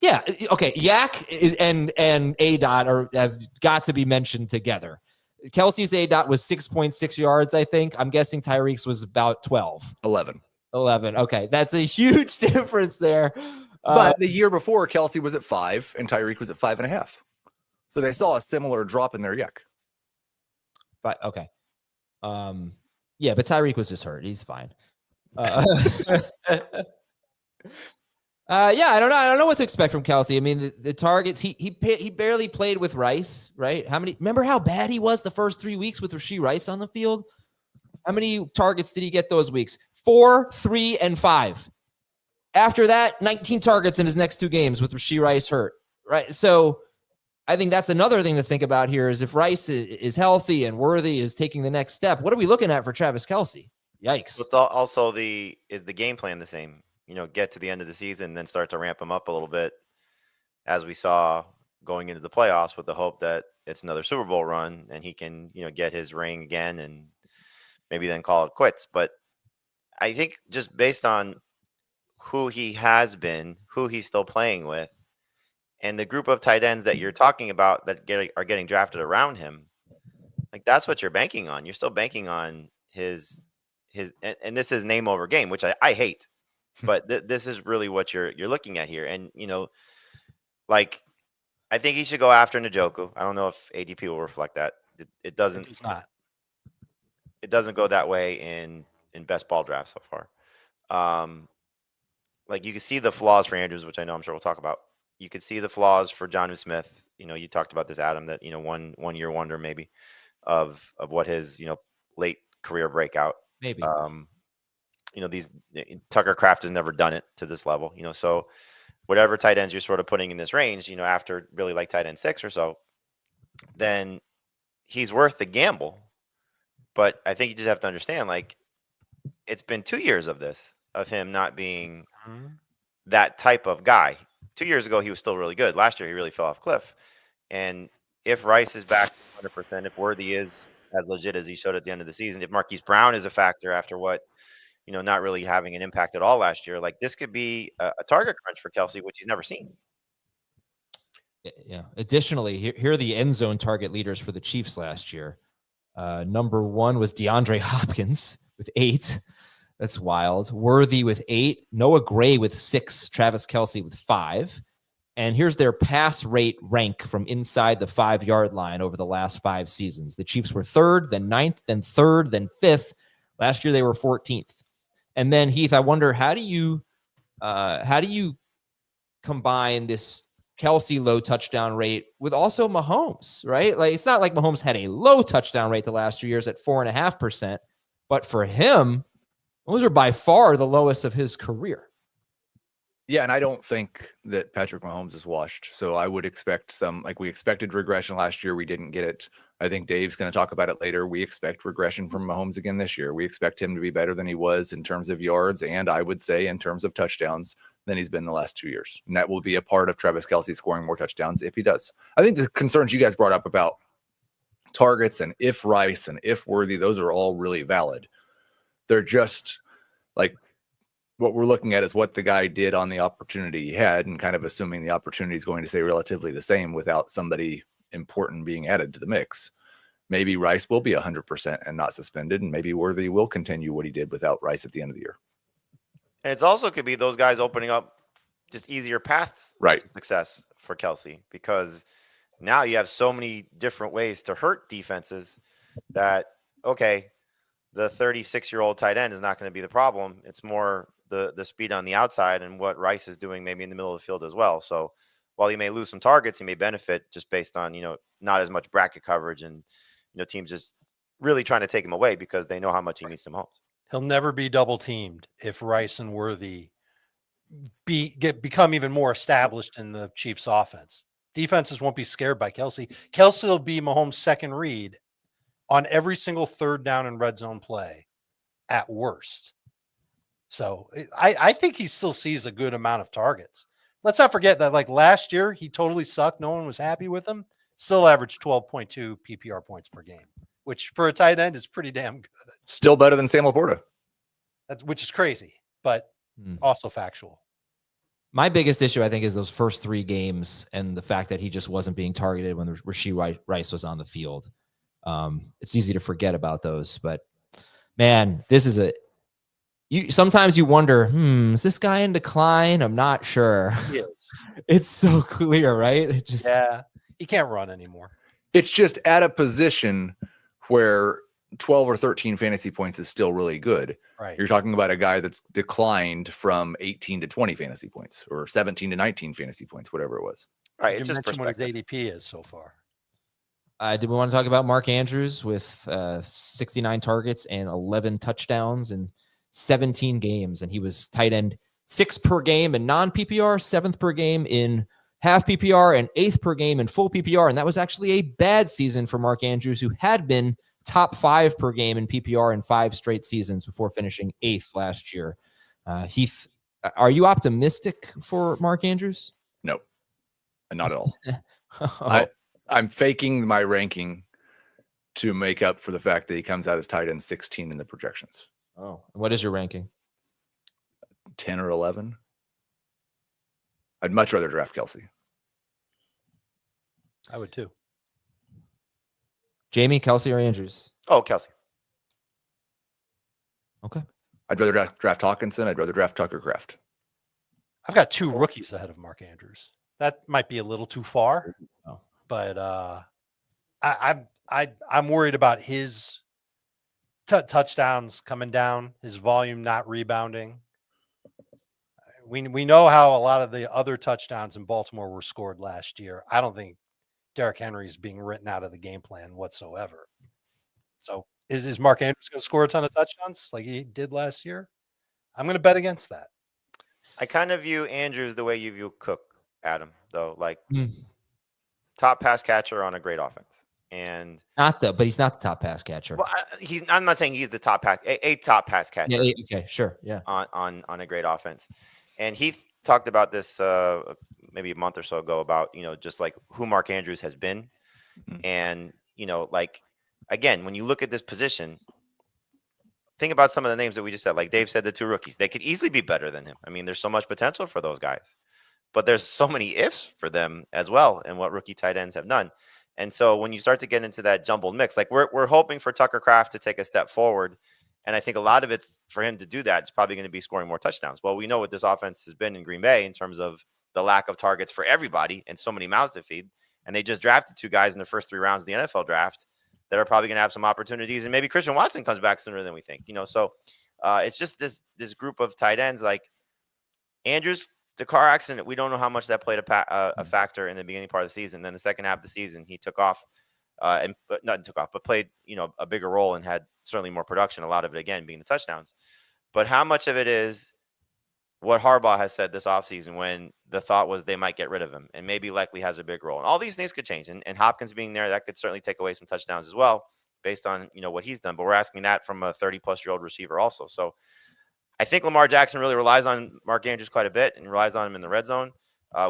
Yeah, okay. Yak and ADOT have got to be mentioned together. Kelce's ADOT was 6.6 yards, I think. I'm guessing Tyreek's was about 11. Okay, that's a huge difference there. But the year before, Kelce was at 5, and Tyreek was at 5.5. So they saw a similar drop in their yak. But okay. Yeah, but Tyreek was just hurt. He's fine. Yeah, I don't know. I don't know what to expect from Kelce. I mean, the targets, he barely played with Rice, right? Remember how bad he was the first 3 weeks with Rashee Rice on the field? How many targets did he get those weeks? 4, 3, and 5. After that, 19 targets in his next 2 games with Rashee Rice hurt, right? So I think that's another thing to think about here is if Rice is healthy and Worthy is taking the next step, what are we looking at for Travis Kelce? Yikes. But also is the game plan the same? Get to the end of the season, then start to ramp him up a little bit, as we saw going into the playoffs, with the hope that it's another Super Bowl run and he can, get his ring again and maybe then call it quits. But I think just based on who he has been, who he's still playing with, And the group of tight ends that you're talking about that are getting drafted around him, like that's what you're banking on. You're still banking on his and this is name over game, which I hate, but this is really what you're looking at here. And like I think he should go after Njoku. I don't know if ADP will reflect that. It doesn't. It's not. It doesn't go that way in best ball draft so far. Like you can see the flaws for Andrews, which I know I'm sure we'll talk about. You could see the flaws for Jonnu Smith. You talked about this, Adam, that one year wonder maybe of what his late career breakout. Maybe. These Tucker Kraft has never done it to this level. So whatever tight ends you're sort of putting in this range, after really like tight end 6 or so, then he's worth the gamble. But I think you just have to understand, like, it's been 2 years of this, of him not being that type of guy. 2 years ago, he was still really good. Last year, he really fell off cliff. And if Rice is back to 100%, if Worthy is as legit as he showed at the end of the season, if Marquise Brown is a factor after what, not really having an impact at all last year, like this could be a target crunch for Kelce, which he's never seen. Yeah. Additionally, here are the end zone target leaders for the Chiefs last year. Number 1 was DeAndre Hopkins with 8. That's wild. Worthy with 8. Noah Gray with 6. Travis Kelce with 5. And here's their pass rate rank from inside the 5-yard line over the last 5 seasons. The Chiefs were 3rd, then 9th, then 3rd, then 5th. Last year they were 14th. And then Heath, I wonder how do you combine this Kelce low touchdown rate with also Mahomes, right? Like it's not like Mahomes had a low touchdown rate the last 2 years at 4.5%, but for him, those are by far the lowest of his career. Yeah, and I don't think that Patrick Mahomes is washed. So I would expect some, like we expected regression last year. We didn't get it. I think Dave's going to talk about it later. We expect regression from Mahomes again this year. We expect him to be better than he was in terms of yards, and I would say in terms of touchdowns than he's been the last 2 years. And that will be a part of Travis Kelce scoring more touchdowns if he does. I think the concerns you guys brought up about targets and if Rice and if Worthy, those are all really valid. They're just like, what we're looking at is what the guy did on the opportunity he had and kind of assuming the opportunity is going to stay relatively the same without somebody important being added to the mix. Maybe Rice will be 100% and not suspended, and maybe Worthy will continue what he did without Rice at the end of the year. And it's also could be those guys opening up just easier paths right. to success for Kelce, because now you have so many different ways to hurt defenses that, okay, the 36-year-old tight end is not going to be the problem. It's more the speed on the outside and what Rice is doing maybe in the middle of the field as well. So while he may lose some targets, he may benefit just based on, not as much bracket coverage and, teams just really trying to take him away because they know how much he means to Mahomes. He'll never be double teamed if Rice and Worthy become even more established in the Chiefs offense. Defenses won't be scared by Kelce. Kelce will be Mahomes' second read on every single third down and red zone play at worst. So I think he still sees a good amount of targets. Let's not forget that like last year, he totally sucked. No one was happy with him. Still averaged 12.2 PPR points per game, which for a tight end is pretty damn good. Still better than Sam Laporta. Which is crazy, but also factual. My biggest issue, I think, is those first 3 games and the fact that he just wasn't being targeted when Rashee Rice was on the field. It's easy to forget about those, but man, this is sometimes you wonder, is this guy in decline? I'm not sure. He is. It's so clear, right? Yeah, he can't run anymore. It's just at a position where 12 or 13 fantasy points is still really good. Right. You're talking about a guy that's declined from 18 to 20 fantasy points or 17 to 19 fantasy points, whatever it was. Right. It's It's just just what his perspective. ADP is so far. Did we want to talk about Mark Andrews with 69 targets and 11 touchdowns in 17 games? And he was tight end 6th per game in non-PPR, 7th per game in half PPR, and 8th per game in full PPR. And that was actually a bad season for Mark Andrews, who had been top 5 per game in PPR in 5 straight seasons before finishing 8th last year. Heath, are you optimistic for Mark Andrews? No, not at all. I'm faking my ranking to make up for the fact that he comes out as tight end 16 in the projections. Oh, what is your ranking? 10 or 11. I'd much rather draft Kelce. I would too. Jamie, Kelce, or Andrews? Oh, Kelce. Okay. I'd rather draft Hawkinson. I'd rather draft Tucker Kraft. I've got 2 rookies ahead of Mark Andrews. That might be a little too far, but I'm worried about his touchdowns coming down, his volume not rebounding. We know how a lot of the other touchdowns in Baltimore were scored last year. I don't think Derrick Henry is being written out of the game plan whatsoever. So is Mark Andrews going to score a ton of touchdowns like he did last year? I'm going to bet against that. I kind of view Andrews the way you view Cook, Adam, though. Like top pass catcher on a great offense. And but he's not the top pass catcher. Well, I'm not saying he's the top pass, a top pass catcher. Yeah, okay, sure. Yeah. On a great offense. And Heath talked about this maybe a month or so ago about, just like who Mark Andrews has been. And, like, again, when you look at this position, think about some of the names that we just said. Like Dave said, the 2 rookies, they could easily be better than him. I mean, there's so much potential for those guys, but there's so many ifs for them as well and what rookie tight ends have done. And so when you start to get into that jumbled mix, like we're hoping for Tucker Kraft to take a step forward. And I think a lot of it's for him to do that. It's probably going to be scoring more touchdowns. Well, we know what this offense has been in Green Bay in terms of the lack of targets for everybody and so many mouths to feed. And they just drafted 2 guys in the first 3 rounds of the NFL draft that are probably going to have some opportunities. And maybe Christian Watson comes back sooner than we think, So it's just this group of tight ends like Andrews. The car accident, we don't know how much that played a factor in the beginning part of the season. Then the second half of the season, he took off, but played a bigger role and had certainly more production. A lot of it again being the touchdowns. But how much of it is what Harbaugh has said this offseason when the thought was they might get rid of him, and maybe likely has a big role. And all these things could change. And Hopkins being there, that could certainly take away some touchdowns as well, based on what he's done. But we're asking that from a 30-plus-year-old receiver also. So I think Lamar Jackson really relies on Mark Andrews quite a bit and relies on him in the red zone.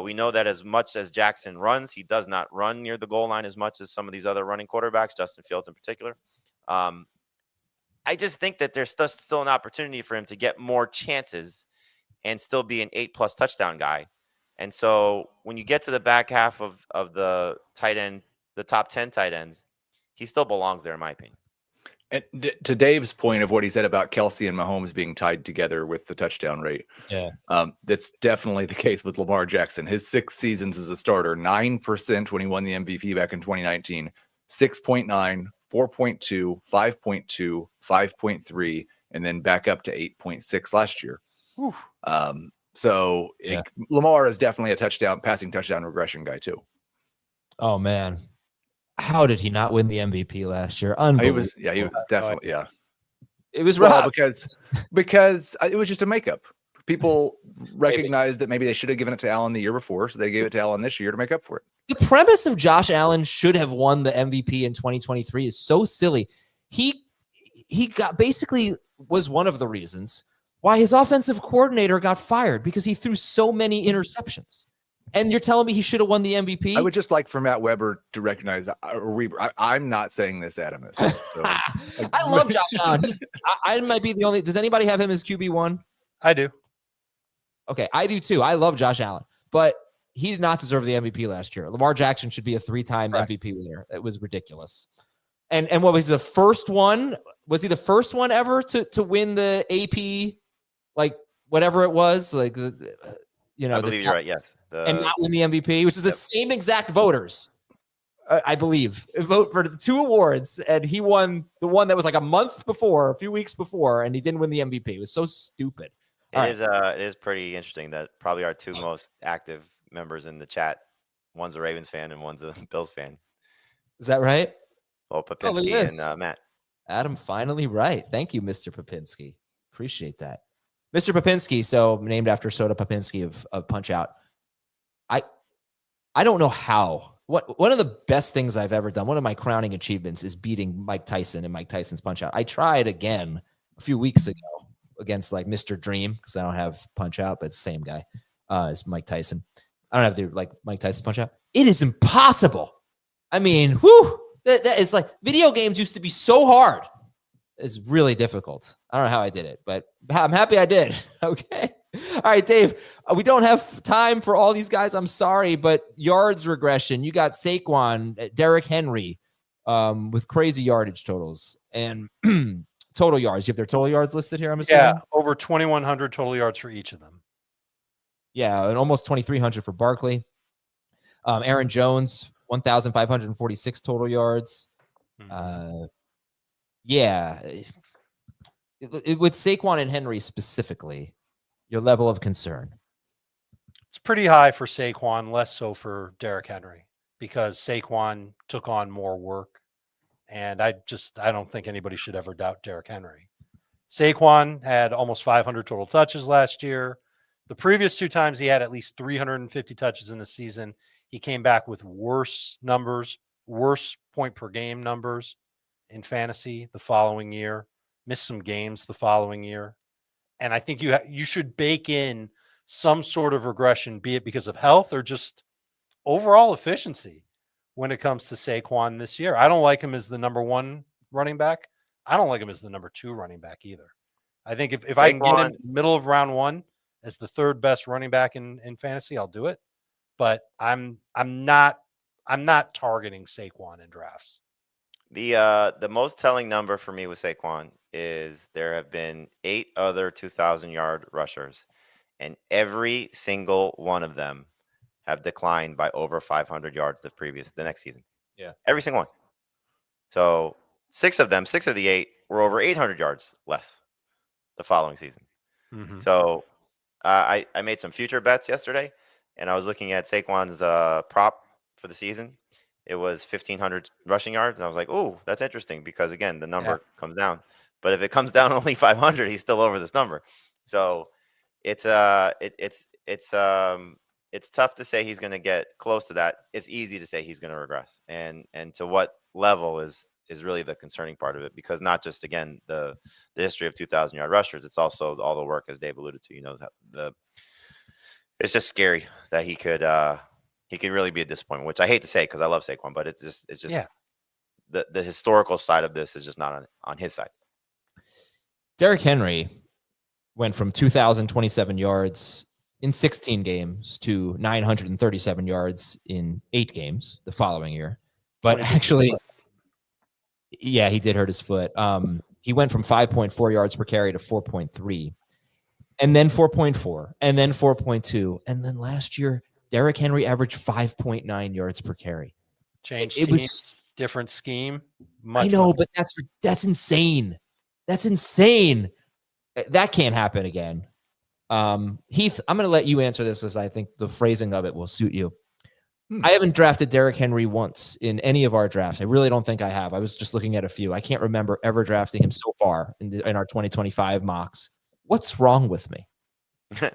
We know that as much as Jackson runs, he does not run near the goal line as much as some of these other running quarterbacks, Justin Fields in particular. I just think that there's still an opportunity for him to get more chances and still be an 8+ touchdown guy. And so when you get to the back half of the tight end, the top 10 tight ends, he still belongs there in my opinion. And to Dave's point of what he said about Kelce and Mahomes being tied together with the touchdown rate. Yeah. That's definitely the case with Lamar Jackson. His 6 seasons as a starter, 9% when he won the MVP back in 2019, 6.9, 4.2, 5.2, 5.3, and then back up to 8.6 last year. Lamar is definitely a passing touchdown regression guy too. Oh man. How did he not win the MVP last year? He was definitely, yeah. It was rough because it was just a makeup. People recognized that maybe they should have given it to Allen the year before, so they gave it to Allen this year to make up for it. The premise of Josh Allen should have won the MVP in 2023 is so silly. He was one of the reasons why his offensive coordinator got fired, because he threw so many interceptions. And you're telling me he should have won the MVP? I would just like for Matt Weber to recognize, I'm not saying this, Adam is. So. I love Josh Allen. I might be the only. Does anybody have him as QB1? I do. Okay, I do too. I love Josh Allen, but he did not deserve the MVP last year. Lamar Jackson should be a 3-time MVP winner. It was ridiculous. And what was he, the first one? Was he the first one ever to win the AP, like whatever it was, like I believe you're right. Yes, and not win the MVP, which is the same exact voters, I believe, vote for the 2 awards, and he won the one that was like a few weeks before, and he didn't win the MVP. It was so stupid. It is pretty interesting that probably our 2 most active members in the chat, one's a Ravens fan and one's a Bills fan. Is that right? Well, Popinski and Matt. Adam, finally right. Thank you, Mr. Popinski. Appreciate that. Mr. Popinski, so named after Soda Popinski of Punch-Out. I don't know how. One of the best things I've ever done, one of my crowning achievements, is beating Mike Tyson in Mike Tyson's Punch-Out. I tried again a few weeks ago against like Mr. Dream, because I don't have Punch-Out, but it's the same guy as Mike Tyson. I don't have the Mike Tyson's Punch-Out. It is impossible. I mean, whew, that is like, video games used to be so hard. It's really difficult. I don't know how I did it, but I'm happy I did. Okay. All right, Dave, we don't have time for all these guys. I'm sorry, but yards regression. You got Saquon, Derrick Henry with crazy yardage totals and total yards. You have their total yards listed here, I'm assuming? Yeah, over 2,100 total yards for each of them. Yeah, and almost 2,300 for Barkley. Aaron Jones, 1,546 total yards. Yeah. With Saquon and Henry specifically, your level of concern? It's pretty high for Saquon, less so for Derrick Henry, because Saquon took on more work. And I don't think anybody should ever doubt Derrick Henry. Saquon had almost 500 total touches last year. The previous 2 times he had at least 350 touches in the season, he came back with worse numbers, worse point per game numbers in fantasy the following year, missed some games the following year. And I think you should bake in some sort of regression, be it because of health or just overall efficiency when it comes to Saquon this year. I don't like him as the number 1 running back. I don't like him as the number 2 running back either. I think if I can get him in the middle of round 1 as the 3rd best running back in fantasy, I'll do it. But I'm not targeting Saquon in drafts. The most telling number for me with Saquon is there have been 8 other 2,000-yard rushers, and every single one of them have declined by over 500 yards the next season. Yeah, every single one. So 6 of the 8 were over 800 yards less the following season. So I made some future bets yesterday, and I was looking at Saquon's prop for the season. It was 1,500 rushing yards, and I was like, "Oh, that's interesting," because again, the number comes down. But if it comes down only 500, he's still over this number. So it's tough to say he's going to get close to that. It's easy to say he's going to regress, and to what level is really the concerning part of it, because not just again the history of 2,000-yard rushers, it's also all the work, as Dave alluded to. It's just scary that he could really be a disappointment, which I hate to say because I love Saquon, but it's just the historical side of this is just not on his side. Derrick Henry went from 2,027 yards in 16 games to 937 yards in 8 games the following year. But actually, yeah, he did hurt his foot. He went from 5.4 yards per carry to 4.3, and then 4.4, and then 4.2, and then last year, Derrick Henry averaged 5.9 yards per carry. It was different scheme. I know, but that's insane. That's insane. That can't happen again. Heath, I'm going to let you answer this because I think the phrasing of it will suit you. I haven't drafted Derrick Henry once in any of our drafts. I really don't think I have. I was just looking at a few. I can't remember ever drafting him so far in our 2025 mocks. What's wrong with me? I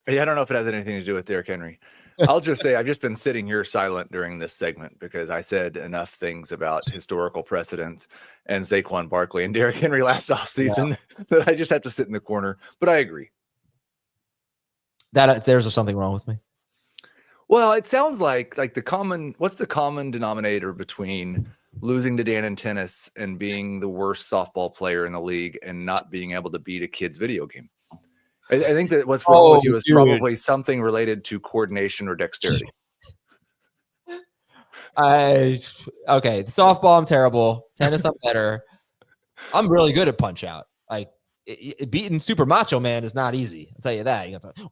don't know if it has anything to do with Derrick Henry. I'll just say I've just been sitting here silent during this segment because I said enough things about historical precedents and Saquon Barkley and Derrick Henry last offseason that I just have to sit in the corner. But I agree. That there's something wrong with me. Well, it sounds like what's the common denominator between losing to Dan in tennis and being the worst softball player in the league and not being able to beat a kid's video game? I think that what's wrong with you is probably something related to coordination or dexterity. Okay, softball I'm terrible. Tennis I'm better. I'm really good at punch out. Like beating Super Macho Man is not easy. I'll tell you that. You have to you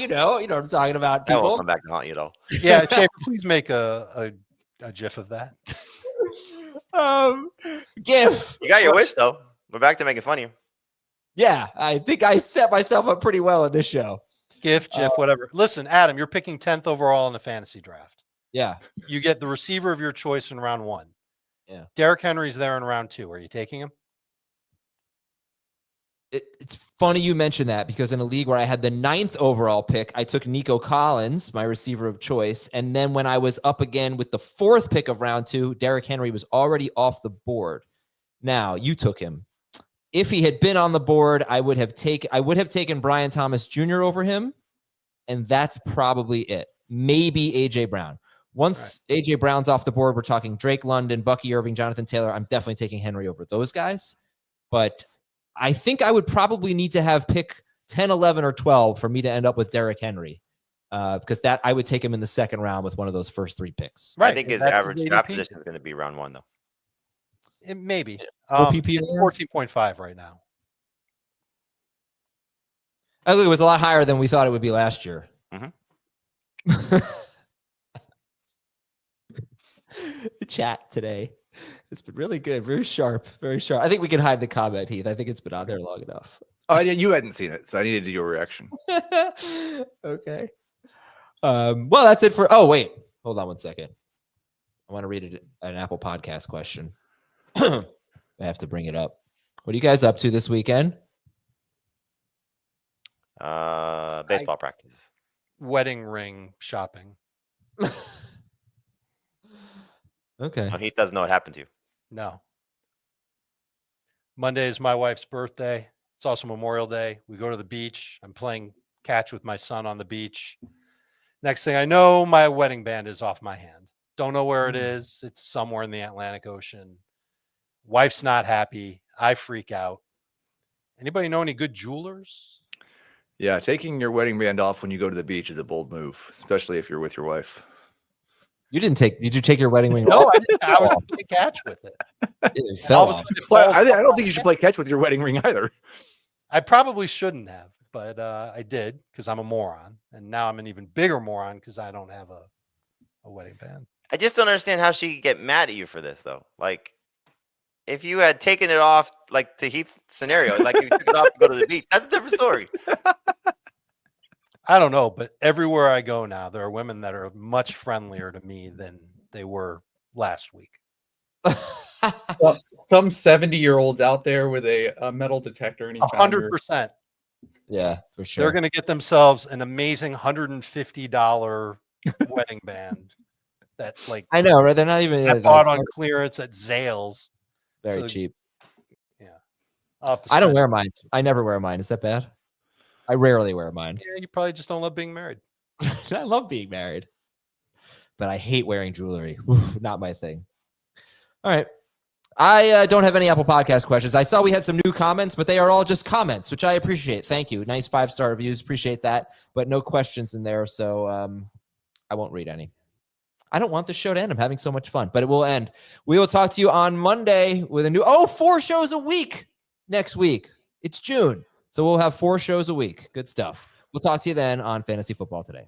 know what I'm talking about. That will come back to haunt you though. Yeah, Schaefer, please make a GIF of that. GIF. You got your wish though. We're back to making fun of you. Yeah, I think I set myself up pretty well in this show. GIF, whatever. Listen, Adam, you're picking 10th overall in the fantasy draft. Yeah. You get the receiver of your choice in round 1. Yeah. Derrick Henry's there in round 2. Are you taking him? It's funny you mentioned that because in a league where I had the 9th overall pick, I took Nico Collins, my receiver of choice. And then when I was up again with the 4th pick of round 2, Derrick Henry was already off the board. Now, you took him. If he had been on the board, I would have taken Brian Thomas Jr. over him, and that's probably it. Maybe A.J. Brown. Once AJ Brown's off the board, we're talking Drake London, Bucky Irving, Jonathan Taylor. I'm definitely taking Henry over those guys. But I think I would probably need to have pick 10, 11, or 12 for me to end up with Derrick Henry. Because that I would take him in the second round with one of those first 3 picks. I think his average draft position is going to be round 1, though. It maybe. PPR? 14.5 right now. I think it was a lot higher than we thought it would be last year. The chat today, it's been really good, very sharp, very sharp. I think we can hide the comment, Heath. I think it's been on there long enough. Oh, you hadn't seen it, so I needed your reaction. Okay. Well, that's it for. Oh, wait, hold on one second. I want to read an Apple Podcast question. I have to bring it up. What are you guys up to this weekend? Baseball practice. Wedding ring shopping. Okay. Oh, he doesn't know what happened to you. No. Monday is my wife's birthday. It's also Memorial Day. We go to the beach. I'm playing catch with my son on the beach. Next thing I know, my wedding band is off my hand. Don't know where it is. It's somewhere in the Atlantic Ocean. Wife's not happy. I freak out. Anybody know any good jewelers? Yeah, taking your wedding band off when you go to the beach is a bold move, especially if you're with your wife. Did you take your wedding ring No, off? I didn't. I was playing catch with it. It fell All of a off. sudden it Well, falls I don't off think you my should hand. play catch with your wedding ring either. I probably shouldn't have, but I did because I'm a moron. And now I'm an even bigger moron because I don't have a wedding band. I just don't understand how she could get mad at you for this, though. Like, if you had taken it off, like to Heath's scenario, like you took it off to go to the beach, that's a different story. I don't know, but everywhere I go now, there are women that are much friendlier to me than they were last week. Some 70-year-olds out there with a metal detector anytime. 100%. Yeah, for sure. They're going to get themselves an amazing $150 wedding band. That's like I know, right? They're not even I bought on clearance at Zales. very so- cheap. I'll have to I don't spend- wear mine. I never wear mine. Is that bad? I rarely wear mine. Yeah, you probably just don't love being married. I love being married, but I hate wearing jewelry. Oof, not my thing. All right. I don't have any Apple Podcast questions. I saw we had some new comments, but they are all just comments, which I appreciate. Thank you. Nice 5-star reviews. Appreciate that. But no questions in there, so I won't read any. I don't want this show to end. I'm having so much fun, but it will end. We will talk to you on Monday with a new 4 shows a week next week. It's June, so we'll have 4 shows a week. Good stuff. We'll talk to you then on Fantasy Football Today.